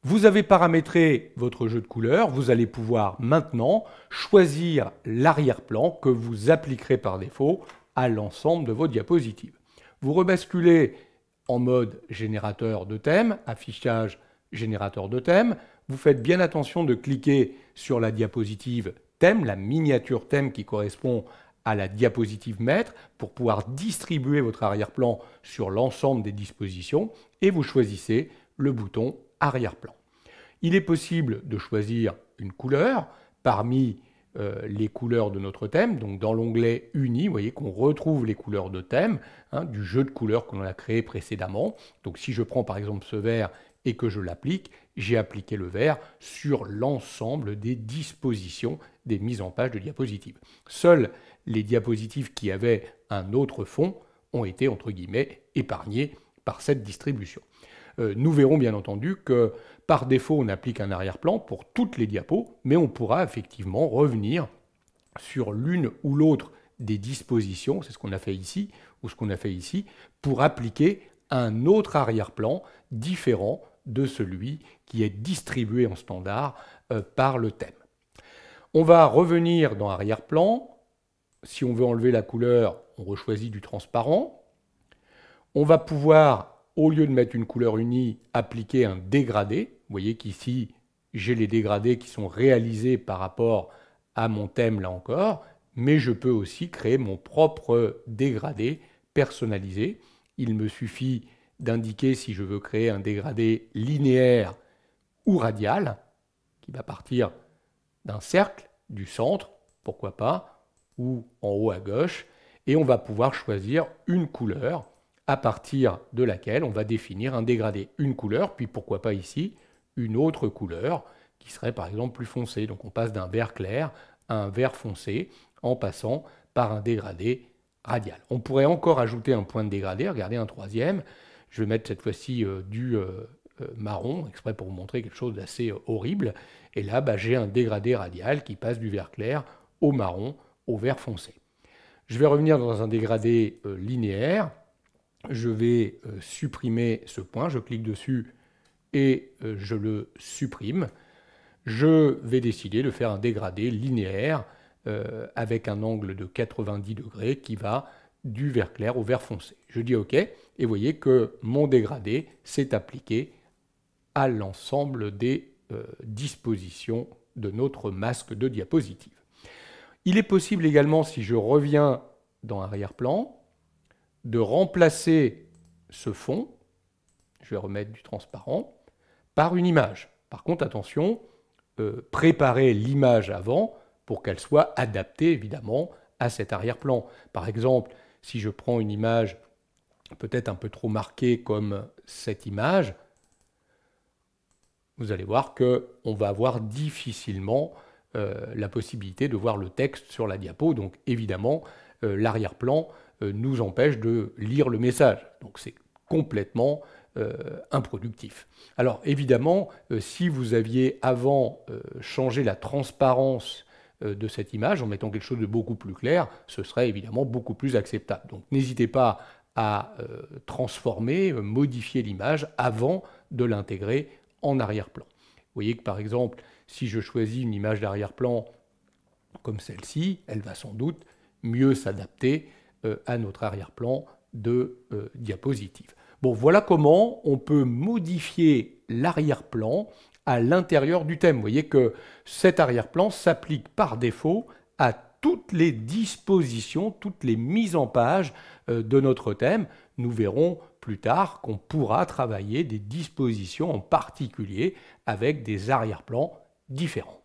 Vous avez paramétré votre jeu de couleurs, vous allez pouvoir maintenant choisir l'arrière-plan que vous appliquerez par défaut à l'ensemble de vos diapositives. Vous rebasculez en mode générateur de thème, affichage générateur de thème. Vous faites bien attention de cliquer sur la diapositive thème, la miniature thème qui correspond à la diapositive maître pour pouvoir distribuer votre arrière-plan sur l'ensemble des dispositions et vous choisissez le bouton arrière-plan. Il est possible de choisir une couleur parmi les couleurs de notre thème. Donc dans l'onglet Uni, vous voyez qu'on retrouve les couleurs de thème du jeu de couleurs qu'on a créé précédemment. Donc si je prends par exemple ce vert et que je l'applique, j'ai appliqué le vert sur l'ensemble des dispositions des mises en page de diapositives. Seules les diapositives qui avaient un autre fond ont été, entre guillemets, épargnées par cette distribution. Nous verrons bien entendu que par défaut, on applique un arrière-plan pour toutes les diapos, mais on pourra effectivement revenir sur l'une ou l'autre des dispositions, c'est ce qu'on a fait ici, ou ce qu'on a fait ici, pour appliquer un autre arrière-plan différent de celui qui est distribué en standard par le thème. On va revenir dans arrière-plan. Si on veut enlever la couleur, on rechoisit du transparent. On va pouvoir, au lieu de mettre une couleur unie, appliquer un dégradé. Vous voyez qu'ici, j'ai les dégradés qui sont réalisés par rapport à mon thème, là encore, mais je peux aussi créer mon propre dégradé personnalisé. Il me suffit d'indiquer si je veux créer un dégradé linéaire ou radial, qui va partir d'un cercle, du centre, pourquoi pas, ou en haut à gauche, et on va pouvoir choisir une couleur à partir de laquelle on va définir un dégradé. Une couleur, puis pourquoi pas ici, une autre couleur, qui serait par exemple plus foncée. Donc on passe d'un vert clair à un vert foncé, en passant par un dégradé radial. On pourrait encore ajouter un point de dégradé, regardez un troisième. Je vais mettre cette fois-ci du marron, exprès pour vous montrer quelque chose d'assez horrible. Et là, j'ai un dégradé radial qui passe du vert clair au marron, au vert foncé. Je vais revenir dans un dégradé linéaire. Je vais supprimer ce point, je clique dessus et je le supprime. Je vais décider de faire un dégradé linéaire avec un angle de 90 degrés qui va du vert clair au vert foncé. Je dis OK, et vous voyez que mon dégradé s'est appliqué à l'ensemble des dispositions de notre masque de diapositive. Il est possible également, si je reviens dans arrière-plan, de remplacer ce fond, je vais remettre du transparent, par une image. Par contre, attention, préparez l'image avant pour qu'elle soit adaptée évidemment à cet arrière-plan. Par exemple, si je prends une image peut-être un peu trop marquée comme cette image, vous allez voir qu'on va avoir difficilement la possibilité de voir le texte sur la diapo. Donc évidemment, l'arrière-plan nous empêche de lire le message. Donc c'est complètement improductif. Alors évidemment, si vous aviez avant changé la transparence de cette image en mettant quelque chose de beaucoup plus clair, ce serait évidemment beaucoup plus acceptable. Donc n'hésitez pas à transformer, modifier l'image avant de l'intégrer en arrière-plan. Vous voyez que par exemple, si je choisis une image d'arrière-plan comme celle-ci, elle va sans doute mieux s'adapter à notre arrière-plan de diapositive. Bon, voilà comment on peut modifier l'arrière-plan à l'intérieur du thème. Vous voyez que cet arrière-plan s'applique par défaut à toutes les dispositions, toutes les mises en page de notre thème. Nous verrons plus tard qu'on pourra travailler des dispositions en particulier avec des arrière-plans différents.